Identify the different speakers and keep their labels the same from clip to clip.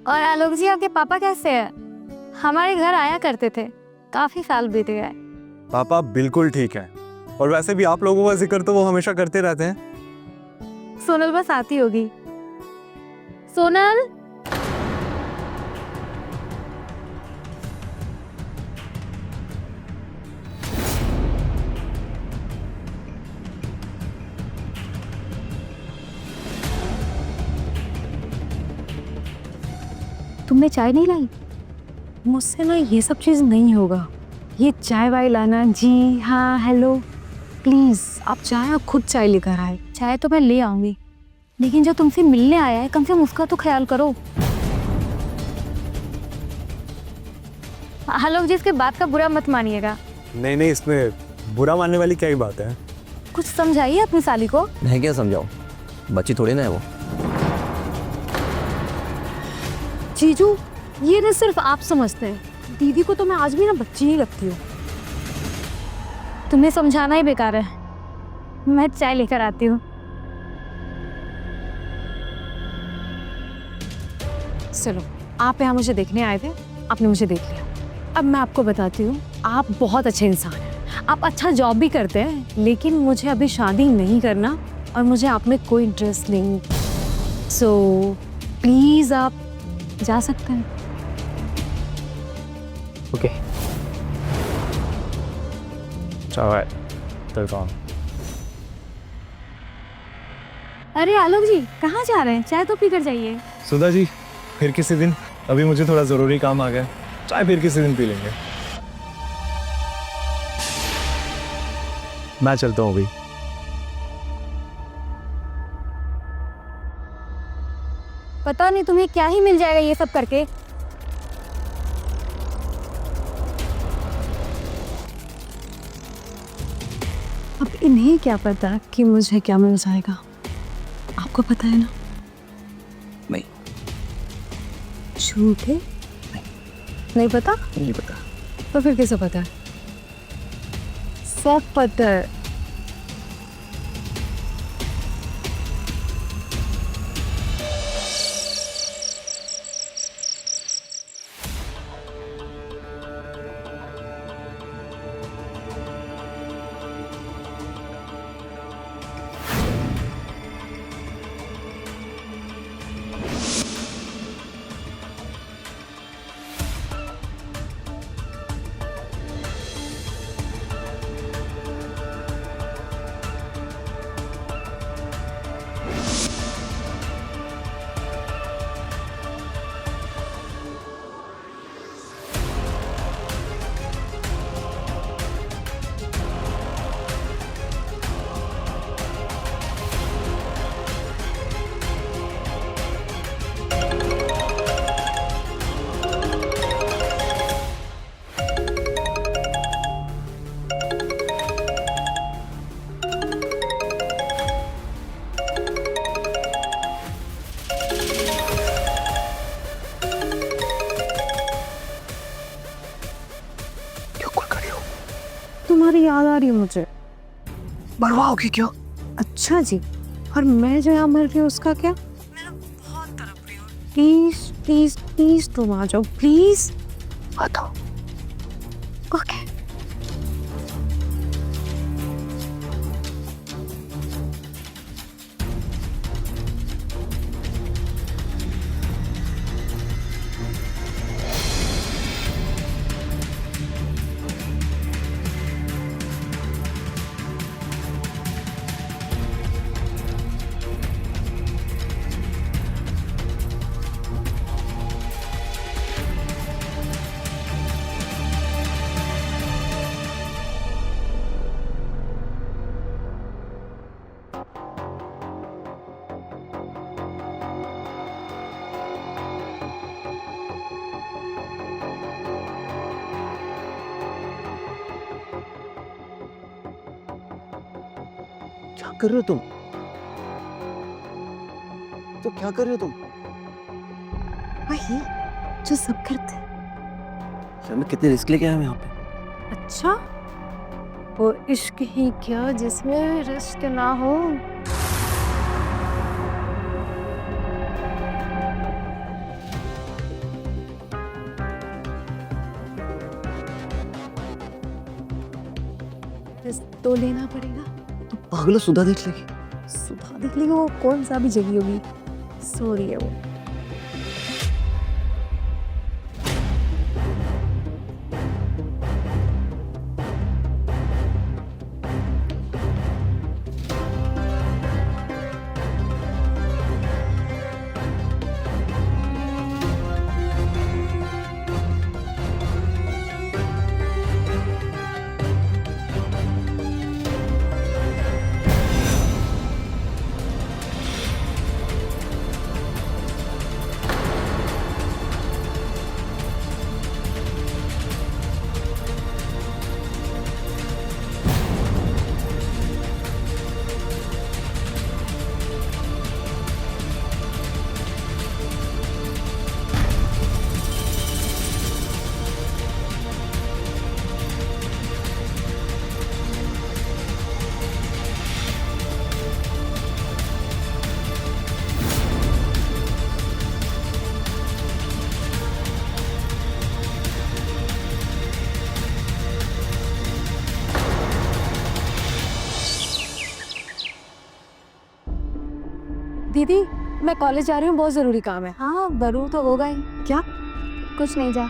Speaker 1: और आलोक जी, आपके पापा कैसे हैं? हमारे घर आया करते थे, काफी साल बीत गए।
Speaker 2: पापा बिल्कुल ठीक है, और वैसे भी आप लोगों का जिक्र तो वो हमेशा करते रहते हैं।
Speaker 1: सोनल बस आती होगी। सोनल, तुमने चाय नहीं लाई?
Speaker 3: मुझसे ना ये सब चीज़ नहीं होगा। ये चाय वाय लाना, जी हाँ हेलो, प्लीज़ आप चाय, आप खुद चाय लेकर आए।
Speaker 1: चाय तो मैं ले आऊंगी, लेकिन जो तुमसे मिलने आया है कम से कम उसका तो ख्याल करो। आलोक जी, इसके बात का बुरा मत मानिएगा।
Speaker 2: नहीं नहीं, इसमें बुरा मानने वाली क्या ही बात है।
Speaker 1: कुछ समझाइए अपनी साली को।
Speaker 4: मैं क्या समझाऊं, बच्ची थोड़ी ना है वो।
Speaker 3: जीजू, ये ना सिर्फ आप समझते हैं, दीदी को तो मैं आज भी ना बच्ची ही लगती हूँ।
Speaker 1: तुम्हें समझाना ही बेकार है, मैं चाय लेकर आती हूँ।
Speaker 3: चलो, आप यहाँ मुझे देखने आए थे, आपने मुझे देख लिया। अब मैं आपको बताती हूँ, आप बहुत अच्छे इंसान हैं, आप अच्छा जॉब भी करते हैं, लेकिन मुझे अभी शादी नहीं करना और मुझे आप में कोई इंटरेस्ट नहीं। सो प्लीज़ आप जा सकते हैं।
Speaker 2: ओके, चलता हूँ।
Speaker 1: अरे आलोक जी, कहाँ जा रहे हैं? चाय तो पीकर जाइए।
Speaker 2: सुधा जी, फिर किसी दिन, अभी मुझे थोड़ा जरूरी काम आ गया, चाय फिर किसी दिन पी लेंगे। मैं चलता हूँ अभी।
Speaker 1: पता नहीं तुम्हें क्या ही मिल जाएगा ये सब करके।
Speaker 3: अब इन्हें क्या पता कि मुझे क्या मिल जाएगा, आपको पता है ना?
Speaker 4: नहीं।
Speaker 3: झूठ है? नहीं पता?
Speaker 4: नहीं पता।
Speaker 3: तो फिर कैसे पता है? सब पता है। तुम्हारी याद आ रही है मुझे।
Speaker 4: मरवाओगे क्यों?
Speaker 3: अच्छा जी, और मैं जो यहाँ मर रही हूँ उसका क्या? मैं बहुत तड़प रही हूँ। प्लीज प्लीज प्लीज तुम आ जाओ, प्लीज।
Speaker 4: आता हूँ।
Speaker 3: ओके।
Speaker 4: क्या कर रहे हो तुम? तो क्या कर रहे हो तुम?
Speaker 3: वही जो सब करते हैं।
Speaker 4: यार मैं कितने रिस्क लेके आया हूँ यहाँ पे।
Speaker 3: अच्छा, वो इश्क ही क्या जिसमें रिस्क ना हो। तो लेना पड़ेगा।
Speaker 4: तो पागलो सुधा देख लेगी।
Speaker 3: सुबह देख लेगा, वो कौन सा भी जगी होगी, सो रही है वो। दीदी, मैं कॉलेज जा रही हूँ, बहुत जरूरी काम है।
Speaker 1: हाँ जरूर तो होगा ही।
Speaker 3: क्या?
Speaker 1: कुछ नहीं, जा।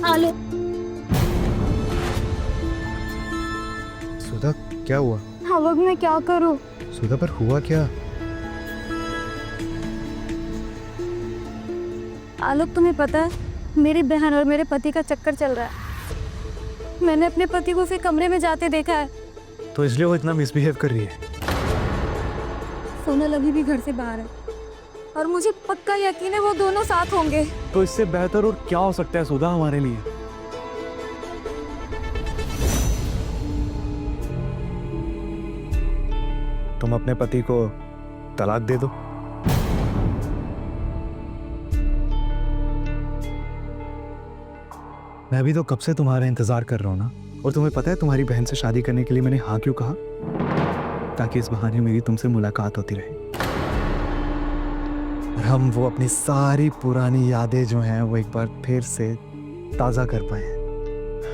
Speaker 1: आलो।
Speaker 2: सुधा क्या हुआ?
Speaker 1: अब मैं क्या करूं?
Speaker 2: सुधा पर हुआ क्या?
Speaker 1: आलोक, तुम्हें पता है मेरी बहन और मेरे पति का चक्कर चल रहा है। मैंने अपने पति को उसे कमरे में जाते देखा है।
Speaker 2: तो इसलिए वो इतना मिसबिहेव कर रही है।
Speaker 1: सोनल अभी भी घर से बाहर है और मुझे पक्का यकीन है वो दोनों साथ होंगे।
Speaker 2: तो इससे बेहतर और क्या हो सकता है सुधा हमारे लिए? तुम अपने पति को तलाक दे दो। मैं भी तो कब से तुम्हारा इंतजार कर रहा हूं ना। और तुम्हें पता है तुम्हारी बहन से शादी करने के लिए मैंने हाँ क्यों कहा? ताकि इस बहाने मेरी तुमसे मुलाकात होती रहे और हम वो अपनी सारी पुरानी यादें जो हैं वो एक बार फिर से ताज़ा कर पाए।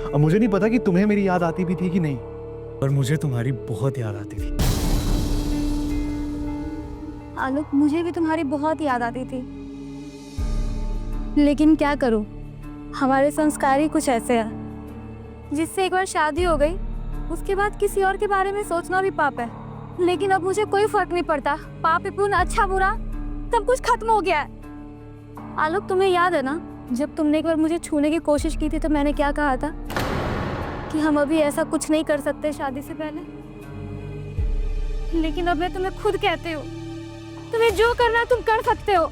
Speaker 2: और मुझे नहीं पता कि तुम्हें मेरी याद आती भी थी कि नहीं, पर मुझे तुम्हारी बहुत याद आती थी।
Speaker 1: आलोक, मुझे भी तुम्हारी बहुत याद आती थी, लेकिन क्या करूं, हमारे संस्कार ही कुछ ऐसे हैं जिससे एक बार शादी हो गई उसके बाद किसी और के बारे में सोचना भी पाप है। लेकिन अब मुझे कोई फर्क नहीं पड़ता, पाप पुण्य अच्छा बुरा सब कुछ खत्म हो गया है। आलोक, तुम्हें याद है ना जब तुमने एक बार मुझे छूने की कोशिश की थी तो मैंने क्या कहा था कि हम अभी ऐसा कुछ नहीं कर सकते शादी से पहले। लेकिन अब मैं तुम्हें खुद कहती हूँ, तुम्हें जो करना है तुम कर सकते हो।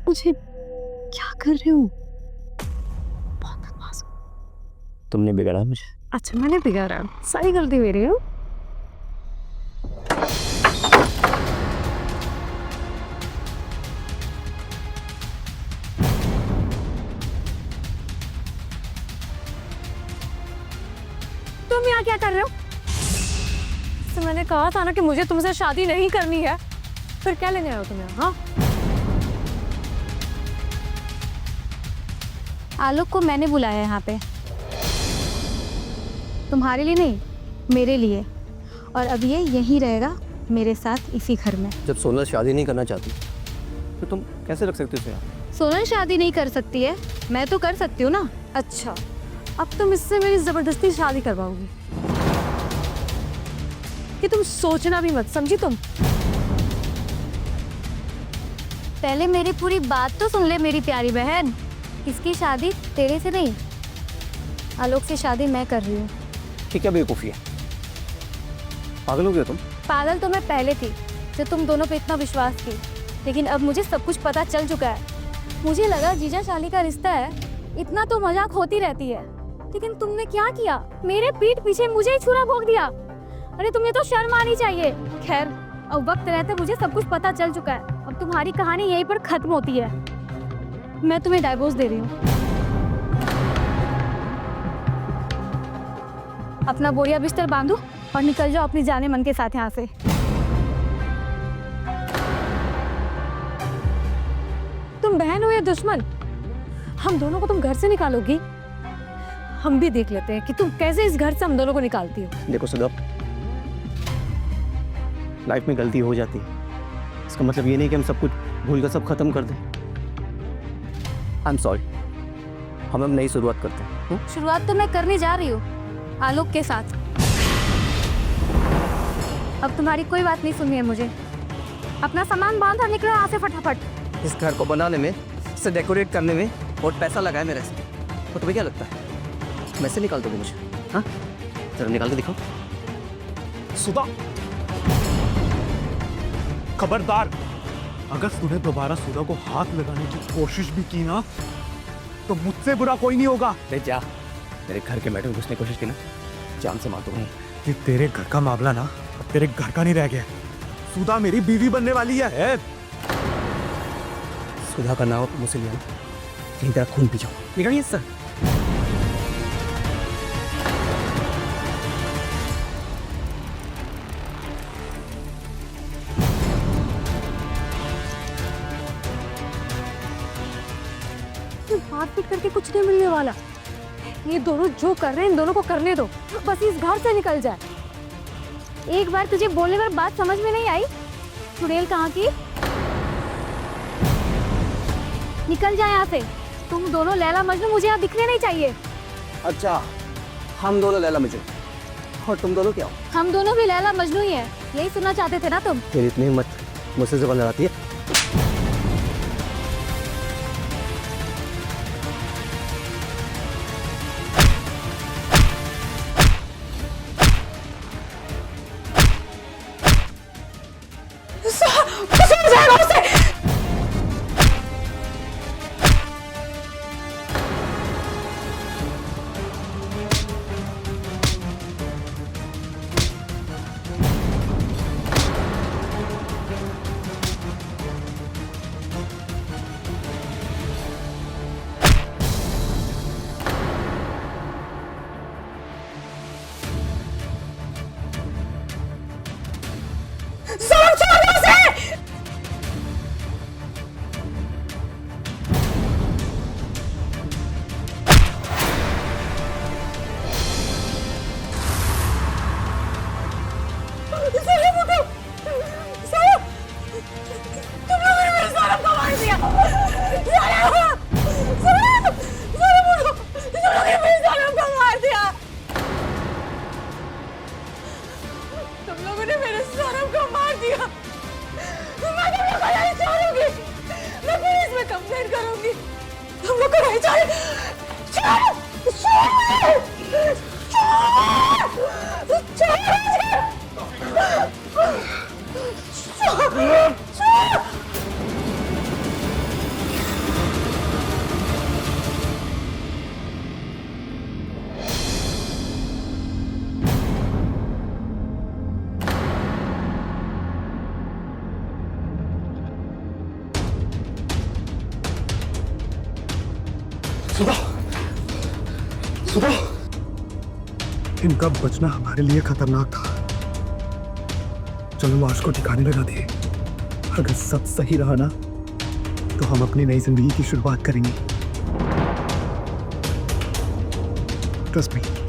Speaker 3: मुझे क्या कर रहे हो? बहुत बदमाश हो।
Speaker 4: तुमने बिगाड़ा मुझे।
Speaker 3: अच्छा मैंने बिगाड़ा, सारी गलती मेरी है। तुम यहाँ क्या कर रहे हो? तो मैंने कहा था ना कि मुझे तुमसे शादी नहीं करनी है, फिर क्या लेने आए हो तुम यहाँ? हाँ?
Speaker 1: आलोक को मैंने बुलाया यहाँ पे, तुम्हारे लिए नहीं, मेरे लिए। और अब ये यहीं रहेगा मेरे साथ इसी घर में।
Speaker 4: जब सोनल शादी नहीं करना चाहती तो तुम कैसे रख सकते हो उसे यहाँ?
Speaker 1: सोनल शादी नहीं कर सकती है, मैं तो कर सकती हूँ ना।
Speaker 3: अच्छा, अब तुम इससे मेरी जबरदस्ती शादी करवाओगी? कि तुम सोचना भी मत, समझी तुम?
Speaker 1: पहले मेरी पूरी बात तो सुन ले मेरी प्यारी बहन। इसकी शादी तेरे से नहीं, आलोक से शादी मैं कर रही हूँ।
Speaker 4: ठीक है, बेवकूफ़ी है। पागल हो गए तुम?
Speaker 1: पागल तो मैं पहले थी, जो तुम दोनों पे इतना विश्वास थी, लेकिन अब मुझे सब कुछ पता चल चुका है। मुझे लगा जीजा शाली का रिश्ता है, इतना तो मजाक होती रहती है, लेकिन तुमने क्या किया? मेरे पीठ पीछे मुझे ही छुरा भोंक दिया। अरे तुम्हें तो शर्म आनी चाहिए। खैर, अब वक्त रहते मुझे सब कुछ पता चल चुका है। अब तुम्हारी कहानी यहीं पर खत्म होती है। मैं तुम्हें डाइवोर्स दे रही हूँ। अपना बोरिया बिस्तर बांधो और निकल जाओ अपनी जाने मन के साथ यहाँ से।
Speaker 3: तुम बहन हो या दुश्मन? हम दोनों को तुम घर से निकालोगी? हम भी देख लेते हैं कि तुम कैसे इस घर से हम दोनों को निकालती हो।
Speaker 4: देखो सुधा, लाइफ में गलती हो जाती है, इसका मतलब ये नहीं कि हम सब कुछ भूल कर सब खत्म कर दें। आई एम सॉरी, हम अब नई शुरुआत करते हैं।
Speaker 1: शुरुआत तो मैं करने जा रही हूँ आलोक के साथ। अब तुम्हारी कोई बात नहीं सुननी है मुझे। अपना सामान बांध और निकलो यहाँ से फटाफट।
Speaker 4: इस घर को बनाने में, इसे डेकोरेट करने में बहुत पैसा लगा है मेरे से। तो तुम्हें क्या लगता है मैं से निकाल दोगे मुझे? हाँ, जरा निकाल के दिखाओ।
Speaker 2: सुधा, खबरदार, अगर तूने दोबारा सुधा को हाथ लगाने की कोशिश भी की ना, तो मुझसे बुरा कोई नहीं होगा।
Speaker 4: अरे जा, मेरे घर के मैटर में घुसने की कोशिश की ना, जान से मार दूंगा।
Speaker 2: कि तेरे घर का मामला ना अब तेरे घर का नहीं रह गया। सुधा मेरी बीवी बनने वाली है।
Speaker 4: सुधा का नाम मुझसे लिया, कहीं तेरा खून पी जाओ। निकलिए सर।
Speaker 3: हाथ पीट करके कुछ नहीं मिलने वाला। ये दोनों जो कर रहे हैं इन दोनों को करने दो, बस इस घर से निकल जाए।
Speaker 1: एक बार तुझे बोलने पर बात समझ में नहीं आई? चुड़ैल कहाँ की? निकल जा यहाँ से। तुम दोनों लैला मजनू मुझे यहाँ दिखने नहीं चाहिए।
Speaker 4: अच्छा, हम दोनों लैला मजनू और तुम दोनों क्या हो?
Speaker 1: हम दोनों भी लैला मजनू ही हैं। यही सुनना चाहते थे ना तुम?
Speaker 4: तेरी इतनी हिम्मत मुझसे जुबान लड़ाती है?
Speaker 2: इनका बचना हमारे लिए खतरनाक था। चलो लाश को ठिकाने लगा दिए। अगर सब सही रहा ना तो हम अपनी नई जिंदगी की शुरुआत करेंगे। Trust me.